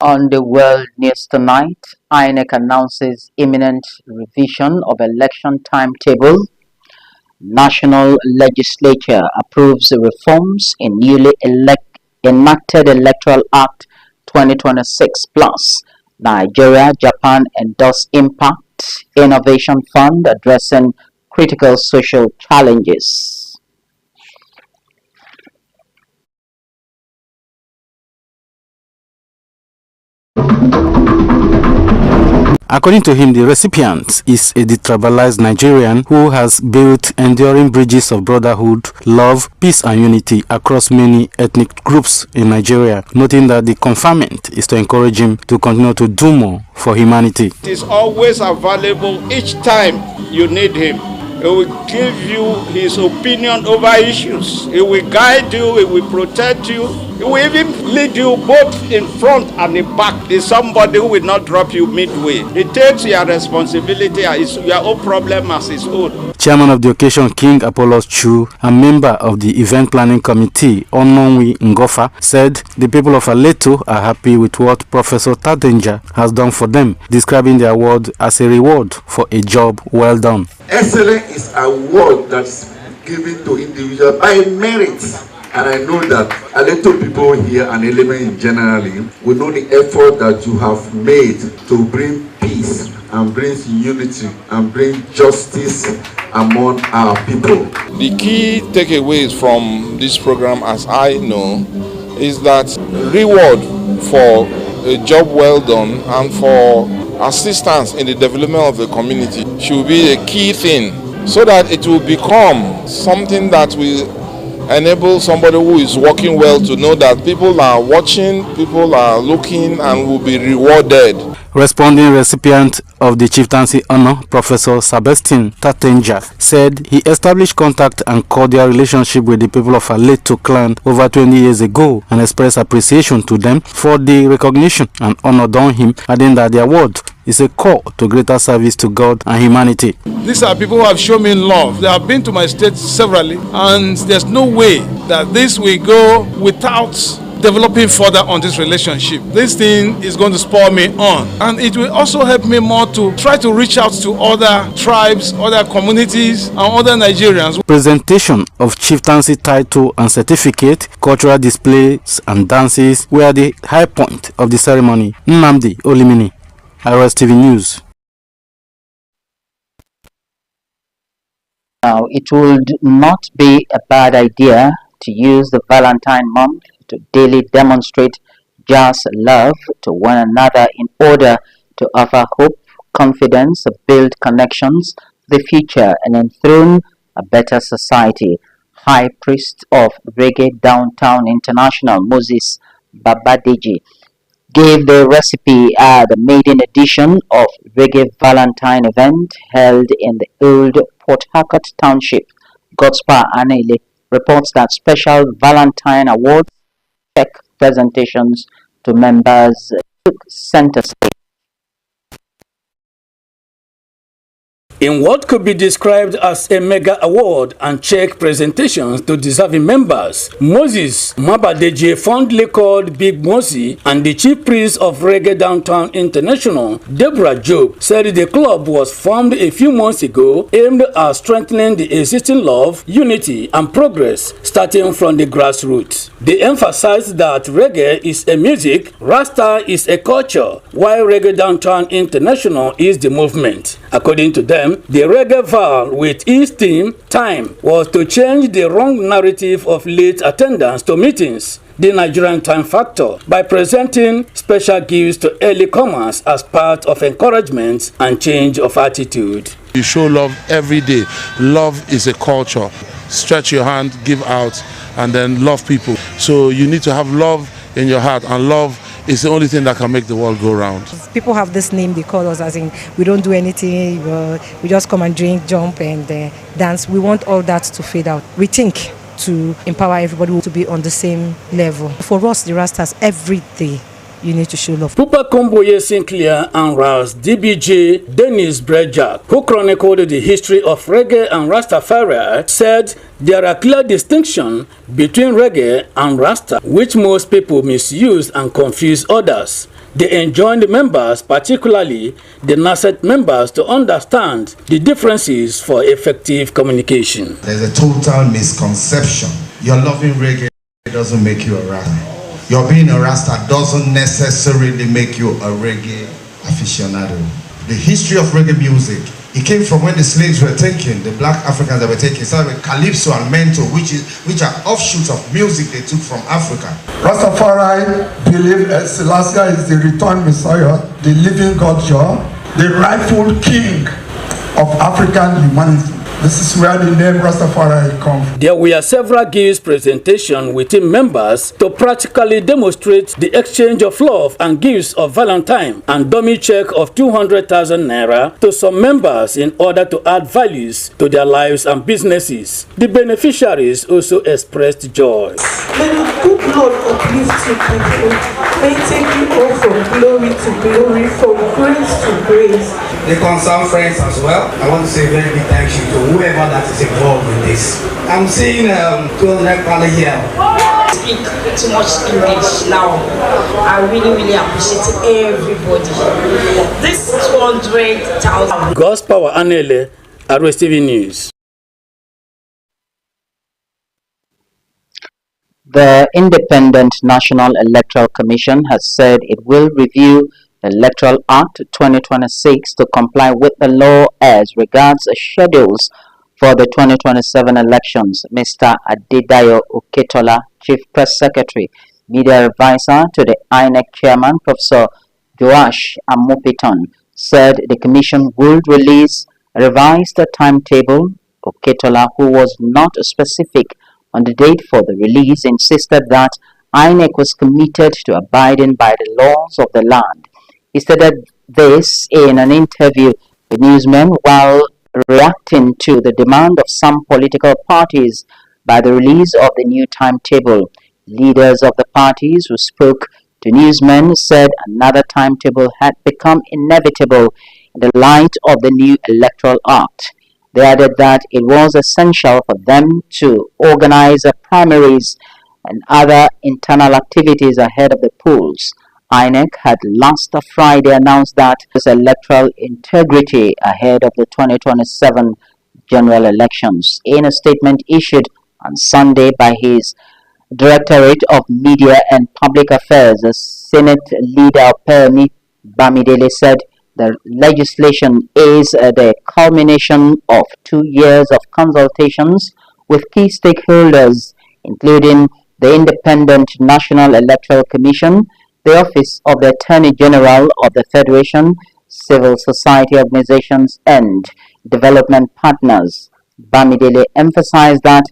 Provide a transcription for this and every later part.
On the world news tonight, INEC announces imminent revision of election timetable. National legislature approves reforms in newly enacted Electoral Act 2026 plus. Nigeria, Japan endorse Impact Innovation Fund addressing critical social challenges. According to him, the recipient is a detribalized Nigerian who has built enduring bridges of brotherhood, love, peace and unity across many ethnic groups in Nigeria, noting that the conferment is to encourage him to continue to do more for humanity. He is always available each time you need him. He will give you his opinion over issues. He will guide you, he will protect you. He will even lead you both in front and in back. He's somebody who will not drop you midway. He takes your responsibility as your own problem as his own. Chairman of the occasion, King Apollos Chu, a member of the event planning committee, Ononwi Ngofa, said the people of Aleto are happy with what Professor Tadenja has done for them, describing the award as a reward for a job well done. Excellence is a word that's given to individuals by merit. And I know that a little people here and Element generally will know the effort that you have made to bring peace and bring unity and bring justice among our people. The key takeaways from this program, as I know, is that reward for a job well done and for assistance in the development of the community should be a key thing, so that it will become something that will enable somebody who is working well to know that people are watching, people are looking and will be rewarded. Responding recipient of the chieftaincy honor, Professor Sebastian Tatenja, said he established contact and cordial relationship with the people of Aleto clan over 20 years ago and expressed appreciation to them for the recognition and honor done him, adding that the award is a call to greater service to God and humanity. These are people who have shown me love. They have been to my state severally, and there's no way that this will go without developing further on this relationship. This thing is going to spur me on, and it will also help me more to try to reach out to other tribes, other communities and other Nigerians. Presentation of chieftaincy title and certificate, cultural displays and dances were the high point of the ceremony. Nnamdi Olimini, Rstv News. Now, it would not be a bad idea to use the Valentine month to daily demonstrate just love to one another in order to offer hope, confidence, build connections, the future, and enthrone a better society. High Priest of Reggae Downtown International, Moses Babadeji, gave the recipe at the maiden edition of Reggae Valentine event held in the old Port Harcourt Township. Godspar Anele reports that special Valentine awards check presentations to members took center stage. In what could be described as a mega award and check presentations to deserving members, Moses Mabadeje, fondly called Big Mosi, and the chief priest of Reggae Downtown International, Deborah Job, said the club was formed a few months ago aimed at strengthening the existing love, unity, and progress starting from the grassroots. They emphasized that reggae is a music, Rasta is a culture, while Reggae Downtown International is the movement. According to them, the reggae val with its theme, time, was to change the wrong narrative of late attendance to meetings, the Nigerian time factor, by presenting special gifts to early comers as part of encouragement and change of attitude. You show love every day. Love is a culture. Stretch your hand, give out, and then love people. So you need to have love in your heart, and love is the only thing that can make the world go round. People have this name they call us, as in we don't do anything, we just come and drink, jump and dance. We want all that to fade out. We think to empower everybody to be on the same level. For us, the Rastas, every day you need to show love. Pupa Komboye Sinclair and Ras DBJ Dennis Brejak, who chronicled the history of reggae and Rastafari, said there are clear distinctions between reggae and Rasta, which most people misuse and confuse others. They enjoined the members, particularly the NASET members, to understand the differences for effective communication. There's a total misconception. Your loving reggae doesn't make you a Rasta. Your being a Rasta doesn't necessarily make you a reggae aficionado. The history of reggae music, it came from when the slaves were taken, the black Africans that were taken, started with calypso and mento, which are offshoots of music they took from Africa. Rastafari believe Selassie is the returned Messiah, the living God, the rightful king of African humanity. This is where the name Rastafari comes from. There were several gifts presentations within members to practically demonstrate the exchange of love and gifts of Valentine and dummy check of 200,000 naira to some members in order to add values to their lives and businesses. The beneficiaries also expressed joy. May the good Lord uplift you people. May take you all from glory to glory, from grace to grace. The concerned friends as well. I want to say a very big thank you to whoever that is involved in this. I'm seeing 200 people here. Speak too much English now. I really appreciate everybody. This 200,000. God's Power Anele, Rstv News. The Independent National Electoral Commission has said it will review the Electoral Act 2026 to comply with the law as regards schedules for the 2027 elections. Mr. Adedayo Oketola, Chief Press Secretary, Media Advisor to the INEC Chairman, Professor Joash Amopiton, said the Commission would release a revised timetable. Oketola, who was not specific on the date for the release, insisted that INEC was committed to abiding by the laws of the land. He stated this in an interview with newsmen while reacting to the demand of some political parties by the release of the new timetable. Leaders of the parties who spoke to newsmen said another timetable had become inevitable in the light of the new Electoral Act. They added that it was essential for them to organize primaries and other internal activities ahead of the polls. INEC had last Friday announced that its electoral integrity ahead of the 2027 general elections. In a statement issued on Sunday by his Directorate of Media and Public Affairs, the Senate leader Permi Bamidele said the legislation is the culmination of 2 years of consultations with key stakeholders, including the Independent National Electoral Commission, the Office of the Attorney General of the Federation, civil society organizations, and development partners. Bamidele emphasized that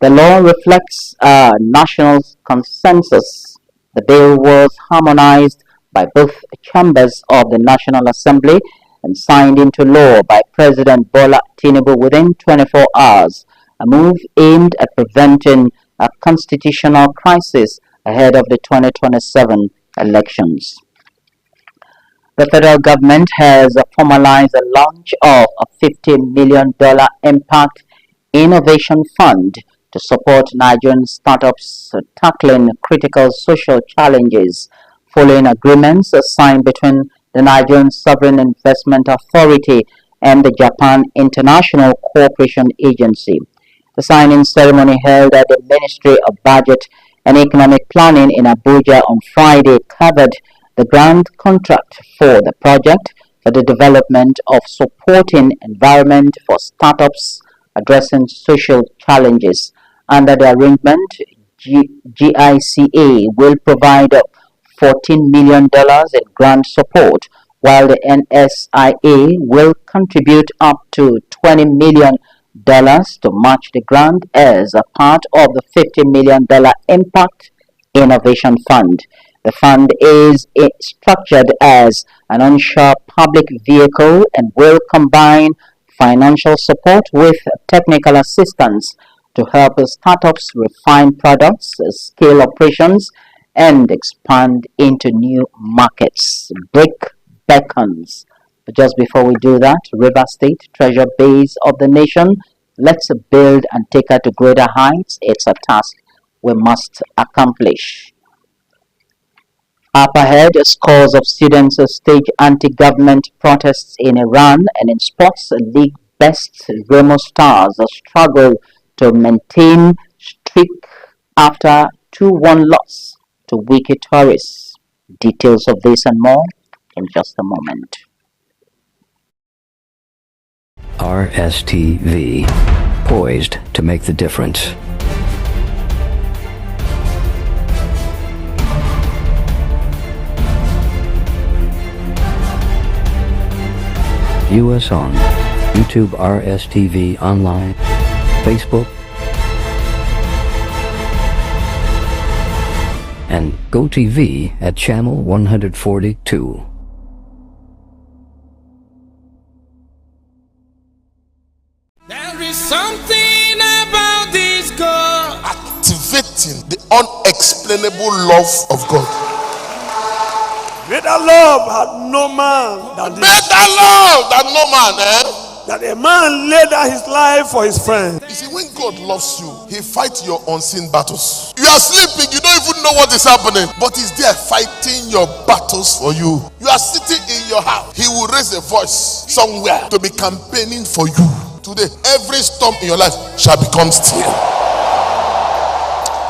the law reflects a national consensus. The bill was harmonized by both chambers of the National Assembly and signed into law by President Bola Tinubu within 24 hours, a move aimed at preventing a constitutional crisis ahead of the 2027 elections. The federal government has formalized the launch of a $50 million Impact Innovation Fund to support Nigerian startups tackling critical social challenges, following agreements signed between the Nigerian Sovereign Investment Authority and the Japan International Cooperation Agency. The signing ceremony held at the Ministry of Budget and Economic Planning in Abuja on Friday covered the grant contract for the project for the development of supporting environment for startups addressing social challenges. Under the arrangement, GICA will provide $14 million in grant support, while the NSIA will contribute up to $20 million to match the grant as a part of the $50 million Impact Innovation Fund. The fund is structured as an onshore public vehicle and will combine financial support with technical assistance to help startups refine products, scale operations, and expand into new markets. Brick beckons. But just before we do that, River State, treasure base of the nation, let's build and take her to greater heights. It's a task we must accomplish. Up ahead, scores of students stage anti-government protests in Iran, and in sports, league best Remo Stars struggle to maintain streak after 2-1 loss to Wiki Tourists. Details of this and more in just a moment. Rstv, poised to make the difference. View us on YouTube Rstv Online, Facebook, and GoTV at channel 142. There is something about this God, activating the unexplainable love of God. Greater love had no man than this. Greater love than no man, That a man laid down his life for his friend. You see, when God loves you, he fights your unseen battles. You are sleeping, you don't even know what is happening, but he's there fighting your battles for you. You are sitting in your house, he will raise a voice somewhere to be campaigning for you. Today, every storm in your life shall become still.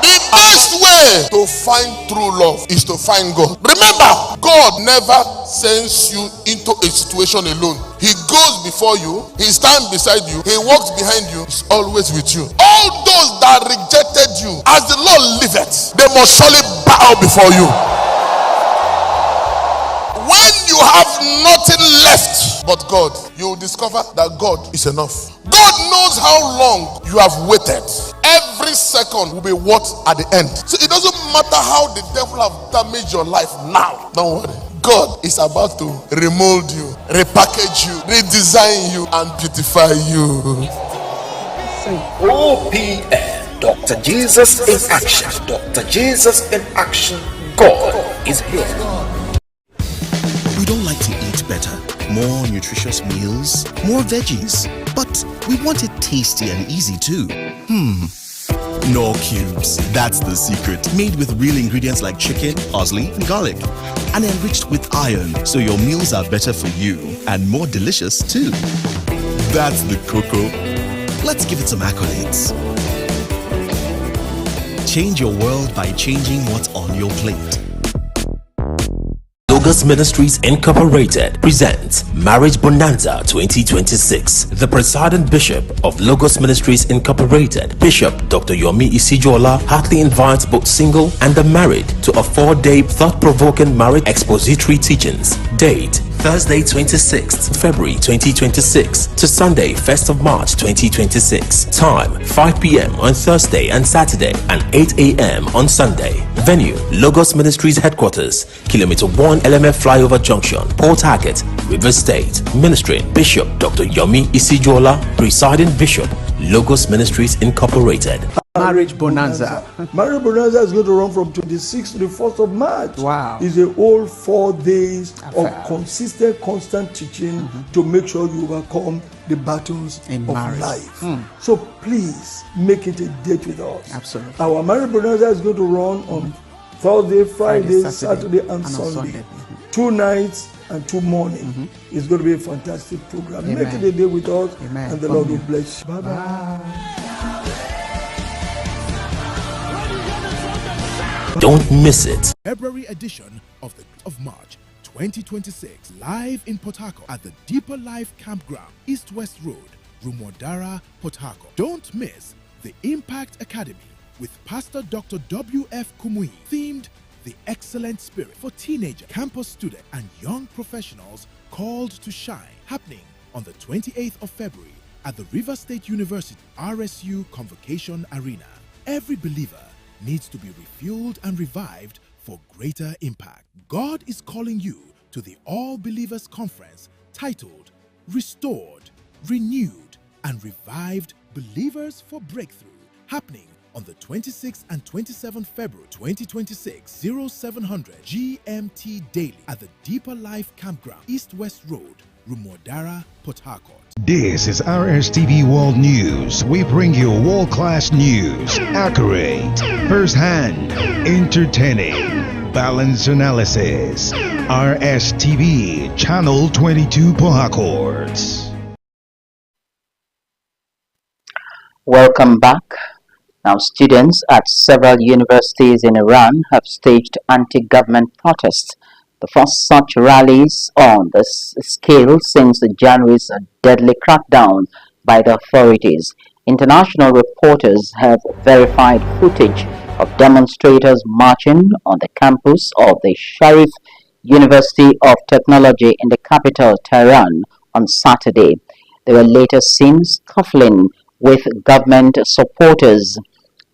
The best way to find true love is to find God. Remember, God never sends you into a situation alone. He goes before you, he stands beside you, he walks behind you, he's always with you. All those that rejected you, as the Lord liveth, they must surely bow before you. When you have nothing left but God, you will discover that God is enough. God knows how long you have waited. Every second will be what at the end. So it doesn't matter how the devil have damaged your life now. Don't worry. God is about to remold you, repackage you, redesign you, and beautify you. OPN, Dr. Jesus in action. Dr. Jesus in action. God is here. We don't like to eat better, more nutritious meals, more veggies, but we want it tasty and easy too. Knorr Cubes, that's the secret. Made with real ingredients like chicken, parsley, and garlic, and enriched with iron, so your meals are better for you and more delicious too. That's the cocoa. Let's give it some accolades. Change your world by changing what's on your plate. Logos Ministries Incorporated presents Marriage Bonanza 2026. The presiding bishop of Logos Ministries Incorporated, Bishop Dr. Yomi Isijola, heartily invites both single and the married to a 4-day thought-provoking marriage expository teachings. Date: Thursday 26th February 2026 to Sunday 1st of March 2026. Time: 5 p.m. on Thursday and Saturday and 8 a.m. on Sunday. Venue: Logos Ministries Headquarters, Kilometer 1 LMF Flyover Junction, Port Harcourt, Rivers State. Ministering Bishop Dr. Yomi Isijola, presiding Bishop, Logos Ministries Incorporated. Marriage Bonanza. Marriage Bonanza is going to run from 26th to the 1st of March. Wow. It's a whole 4 days of consistent, constant teaching to make sure you overcome the battles of marriage. Life. So please make it a date with us. Absolutely. Our Marriage Bonanza is going to run on Thursday, Friday, Saturday, and Sunday. 2 nights and 2 mornings. It's going to be a fantastic program. Amen. Make it a day with us, Amen. and the Lord will bless you. Bye-bye. Don't miss it. February edition of March 2026, live in Port Harcourt at the Deeper Life Campground, East West Road, Rumodara, Port Harcourt. Don't miss the Impact Academy with Pastor Dr. W.F. Kumui, themed The Excellent Spirit for teenager, campus student, and young professionals called to shine, happening on the 28th of February at the River State University RSU Convocation Arena. Every believer needs to be refueled and revived for greater impact. God is calling you to the All Believers Conference titled Restored, Renewed, and Revived Believers for Breakthrough, happening on the 26th and 27th February 2026, 0700 GMT daily at the Deeper Life Campground, East West Road, Rumodara, Port Harcourt. This is Rstv World News. We bring you world-class news, accurate, first-hand, entertaining, balanced analysis. Rstv, Channel 22 Port Harcourt. Welcome back. Now, students at several universities in Iran have staged anti-government protests, the first such rallies on this scale since January's deadly crackdown by the authorities. International reporters have verified footage of demonstrators marching on the campus of the Sharif University of Technology in the capital, Tehran, on Saturday. They were later seen scuffling with government supporters.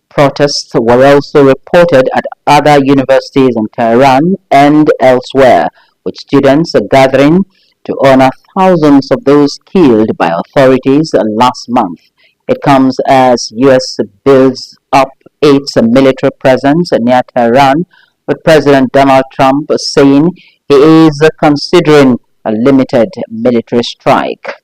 Protests were also reported at other universities in Tehran and elsewhere, with students gathering to honor thousands of those killed by authorities last month. It comes as U.S. builds up its military presence near Tehran, with President Donald Trump saying he is considering a limited military strike.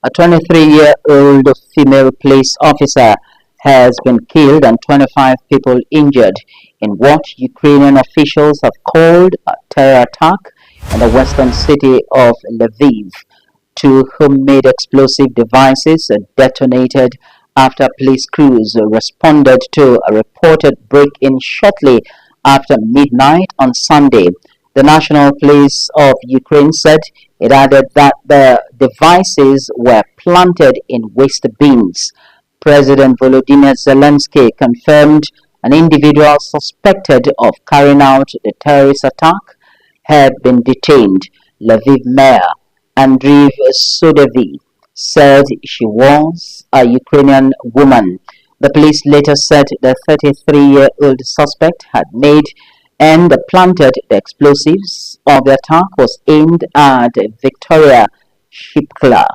A 23-year-old female police officer has been killed and 25 people injured in what Ukrainian officials have called a terror attack in the western city of Lviv. Two homemade explosive devices detonated after police crews responded to a reported break-in shortly after midnight on Sunday. The National Police of Ukraine said it added that the devices were planted in waste bins. President Volodymyr Zelensky confirmed an individual suspected of carrying out the terrorist attack had been detained. Lviv Mayor Andriy Sudevi said she was a Ukrainian woman. The police later said the 33-year-old suspect had made and planted the explosives of the attack was aimed at Victoria Shipkla.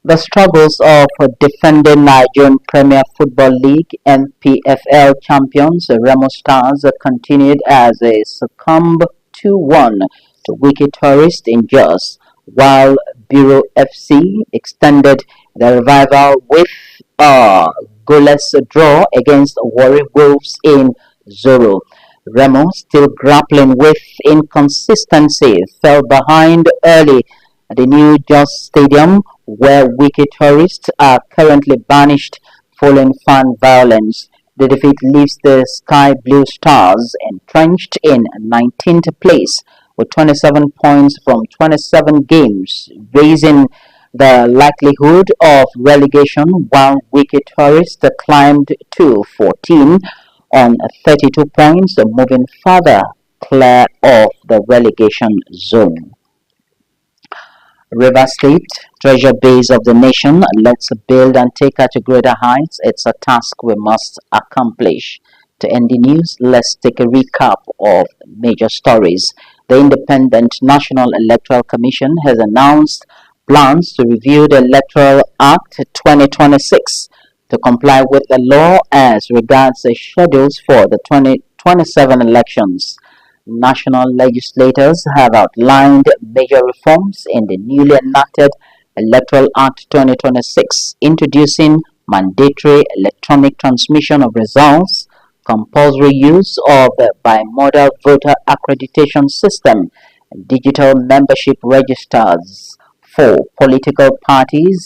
The struggles of defending Nigerian Premier Football League (NPFL) champions Remo Stars continued as they succumbed 2-1 to Wiki Tourist in Jos, while Bureau FC extended the revival with a goalless draw against Warri Wolves in Zoro. Remo, still grappling with inconsistency, fell behind early at the new Jos Stadium, where Wiki Tourists are currently banished following fan violence. The defeat leaves the Sky Blue Stars entrenched in 19th place with 27 points from 27 games, raising the likelihood of relegation, while Wiki Tourists climbed to 14 on 32 points, moving further clear of the relegation zone. River State, treasure base of the nation, let's build and take her to greater heights. It's a task we must accomplish. To end the news, let's take a recap of major stories. The Independent National Electoral Commission has announced plans to review the Electoral Act 2026 to comply with the law as regards the schedules for the 2027 elections. National legislators have outlined major reforms in the newly enacted Electoral Act 2026, introducing mandatory electronic transmission of results, compulsory use of the bimodal voter accreditation system, and digital membership registers for political parties